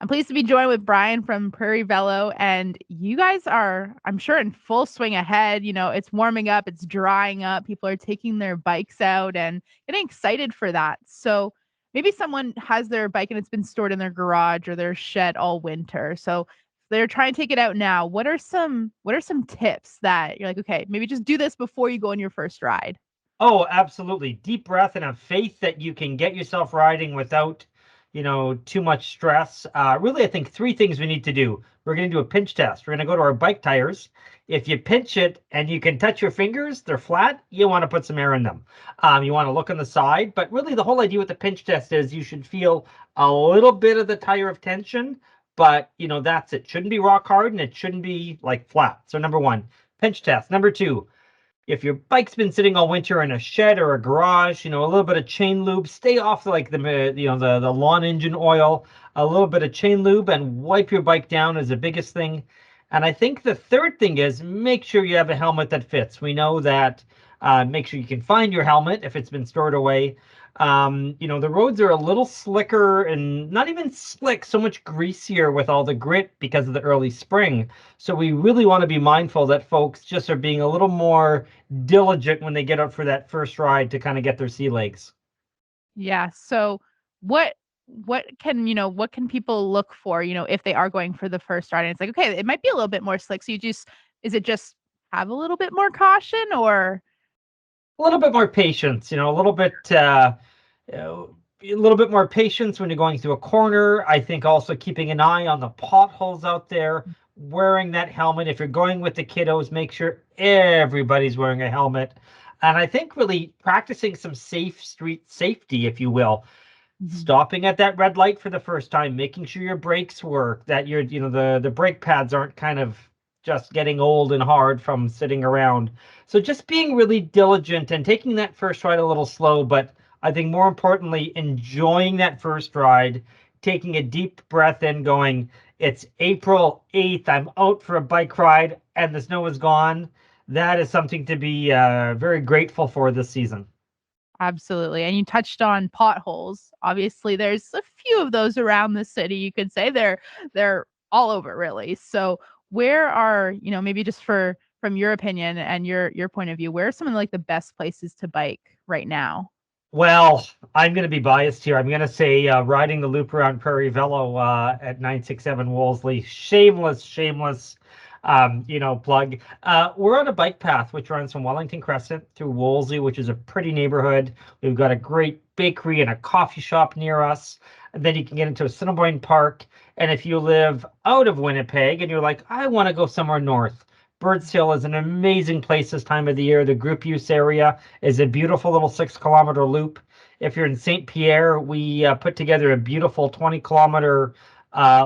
I'm pleased to be joined with Brian from Prairie Velo, and you guys are, I'm sure, in full swing ahead. It's warming up, it's drying up. People are taking their bikes out and getting excited for that. So maybe someone has their bike and it's been stored in their garage or their shed all winter. So they're trying to take it out now. What are some tips that you're like, okay, maybe just do this before you go on your first ride? Oh, absolutely. Deep breath and have faith that you can get yourself riding without, too much stress. Really, I think three things we need to do. We're going to do a pinch test. We're going to go to our bike tires. If you pinch it and you can touch your fingers, they're flat, you want to put some air in them. You want to look on the side, but really the whole idea with the pinch test is you should feel a little bit of the tire of tension, but that's it. Shouldn't be rock hard and it shouldn't be like flat. So number one, pinch test. Number two, if your bike's been sitting all winter in a shed or a garage, a little bit of chain lube, stay off like the lawn engine oil, a little bit of chain lube and wipe your bike down is the biggest thing. And I think the third thing is make sure you have a helmet that fits. We know that make sure you can find your helmet if it's been stored away. The roads are a little slicker and not even slick, so much greasier with all the grit because of the early spring. So we really want to be mindful that folks just are being a little more diligent when they get out for that first ride to kind of get their sea legs. Yeah. So what what can people look for, if they are going for the first ride and it's like, okay, it might be a little bit more slick. So is it just have a little bit more caution or A little bit more patience, a little bit more patience when you're going through a corner. I think also keeping an eye on the potholes out there, wearing that helmet. If you're going with the kiddos, make sure everybody's wearing a helmet. And I think really practicing some safe street safety, if you will, Mhm. stopping at that red light for the first time, making sure your brakes work, that the brake pads aren't kind of just getting old and hard from sitting around. So just being really diligent and taking that first ride a little slow, but I think more importantly, enjoying that first ride, taking a deep breath in, going, it's April 8th, I'm out for a bike ride and the snow is gone. That is something to be very grateful for this season. Absolutely. And you touched on potholes. Obviously, there's a few of those around the city. You could say they're all over really. So where are, maybe just from your opinion and your point of view, where are some of like the best places to bike right now? Well, I'm going to be biased here. I'm going to say riding the loop around Prairie Velo at 967 Wolseley. Shameless, plug. We're on a bike path which runs from Wellington Crescent through Wolseley, which is a pretty neighborhood. We've got a great bakery and a coffee shop near us. And then you can get into Assiniboine Park. And if you live out of Winnipeg and you're like, I want to go somewhere north, Birds Hill is an amazing place this time of the year. The group use area is a beautiful little 6 kilometer loop. If you're in St. Pierre, we put together a beautiful 20 kilometer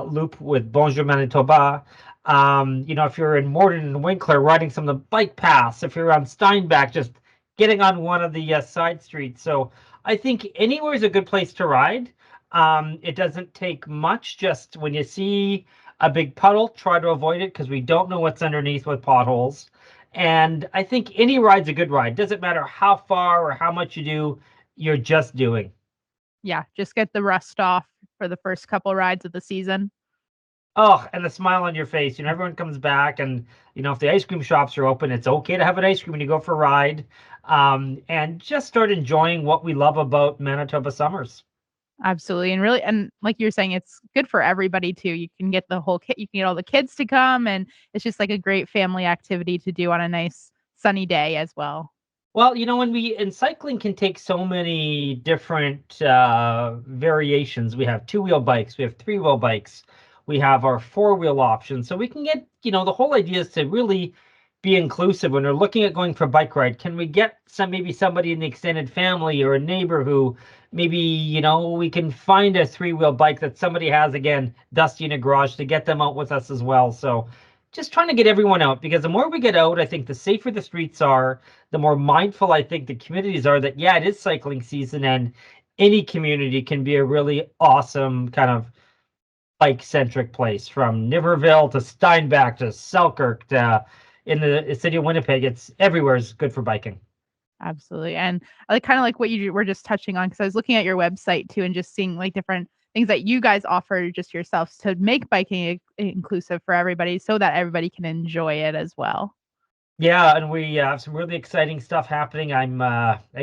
loop with Bonjour Manitoba. If you're in Morden and Winkler, riding some of the bike paths. If you're on Steinbach, just getting on one of the side streets. So I think anywhere is a good place to ride. It doesn't take much. Just when you see a big puddle, try to avoid it because we don't know what's underneath with potholes. And I think any ride's a good ride. Doesn't matter how far or how much you do, you're just doing. Yeah, just get the rust off for the first couple rides of the season. Oh, and the smile on your face. Everyone comes back, and if the ice cream shops are open, it's okay to have an ice cream when you go for a ride. And just start enjoying what we love about Manitoba summers. Absolutely. And really, and like you're saying, it's good for everybody too. You can get the whole kid, you can get all the kids to come, and it's just like a great family activity to do on a nice sunny day as well. Well, and cycling can take so many different variations. We have two-wheel bikes, we have three-wheel bikes, we have our four-wheel options. So we can get, the whole idea is to really be inclusive when we're looking at going for a bike ride. Can we get maybe somebody in the extended family or a neighbor who maybe, we can find a three-wheel bike that somebody has, again, dusty in a garage to get them out with us as well. So just trying to get everyone out because the more we get out, I think the safer the streets are, the more mindful I think the communities are that, yeah, it is cycling season and any community can be a really awesome kind of bike centric place from Niverville to Steinbach to Selkirk to in the city of Winnipeg. It's everywhere is good for biking. Absolutely. And I kind of like what you were just touching on because I was looking at your website too and just seeing like different things that you guys offer just yourselves to make biking inclusive for everybody so that everybody can enjoy it as well. Yeah, and we have some really exciting stuff happening. I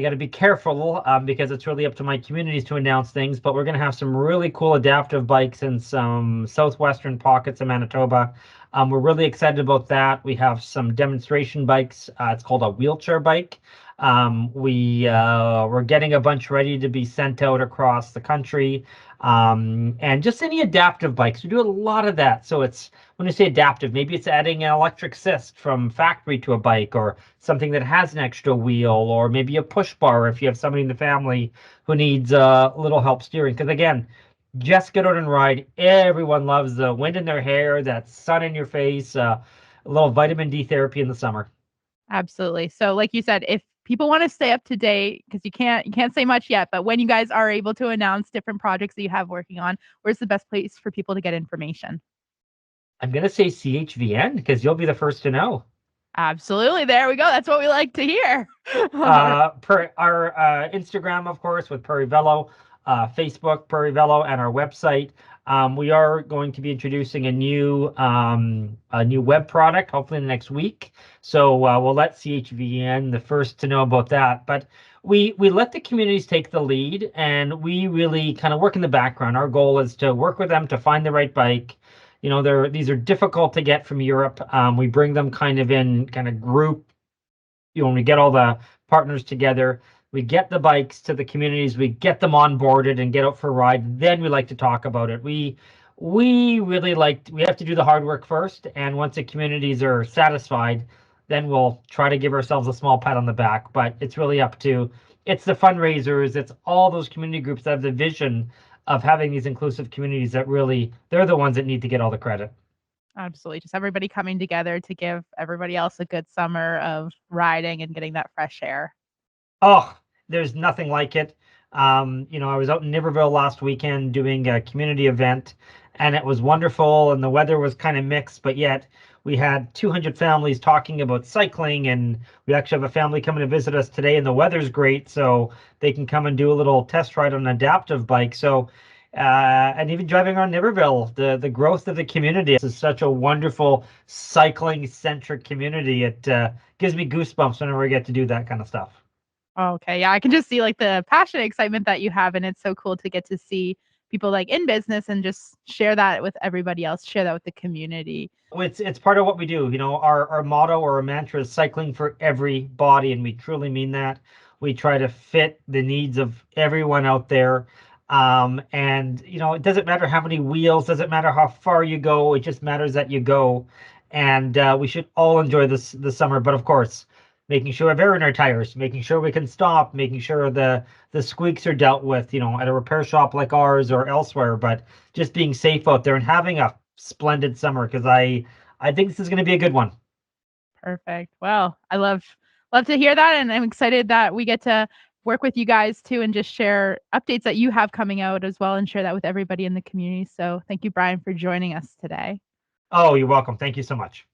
got to be careful because it's really up to my communities to announce things, but we're going to have some really cool adaptive bikes in some southwestern pockets of Manitoba. We're really excited about that. We have some demonstration bikes. It's called a wheelchair bike. We're getting a bunch ready to be sent out across the country. And just any adaptive bikes. We do a lot of that. So it's when you say adaptive, maybe it's adding an electric assist from factory to a bike, or something that has an extra wheel, or maybe a push bar if you have somebody in the family who needs a little help steering. Because again, just get out and ride. Everyone loves the wind in their hair, that sun in your face, a little vitamin D therapy in the summer. Absolutely. So like you said, if people want to stay up to date, because you can't say much yet, but when you guys are able to announce different projects that you have working on, where's the best place for people to get information? I'm going to say CHVN because you'll be the first to know. Absolutely. There we go. That's what we like to hear. Per our Instagram, of course, with Prairie Velo, Facebook, Prairie Velo, and our website. We are going to be introducing a new web product, hopefully in the next week. So we'll let CHVN the first to know about that. But we let the communities take the lead, and we really kind of work in the background. Our goal is to work with them to find the right bike. These are difficult to get from Europe. We bring them kind of group. When we get all the partners together, we get the bikes to the communities, we get them onboarded and get out for a ride. Then we like to talk about it. We have to do the hard work first, and once the communities are satisfied, then we'll try to give ourselves a small pat on the back. But it's really it's the fundraisers, it's all those community groups that have the vision of having these inclusive communities that really, they're the ones that need to get all the credit. Absolutely. Just everybody coming together to give everybody else a good summer of riding and getting that fresh air. Oh, there's nothing like it. I was out in Niverville last weekend doing a community event, and it was wonderful, and the weather was kind of mixed, but yet we had 200 families talking about cycling, and we actually have a family coming to visit us today, and the weather's great, so they can come and do a little test ride on an adaptive bike. So, and even driving around Niverville, the growth of the community is such a wonderful cycling-centric community. It gives me goosebumps whenever I get to do that kind of stuff. Okay. Yeah. I can just see like the passionate excitement that you have. And it's so cool to get to see people like in business and just share that with everybody else, share that with the community. It's part of what we do. Our motto or our mantra is cycling for everybody, and we truly mean that. We try to fit the needs of everyone out there. And it doesn't matter how many wheels, doesn't matter how far you go, it just matters that you go. And we should all enjoy this summer. But of course, making sure we have air in our tires, making sure we can stop, making sure the squeaks are dealt with, at a repair shop like ours or elsewhere. But just being safe out there and having a splendid summer, because I think this is going to be a good one. Perfect. Well, I love to hear that. And I'm excited that we get to work with you guys too and just share updates that you have coming out as well and share that with everybody in the community. So thank you, Brian, for joining us today. Oh, you're welcome. Thank you so much.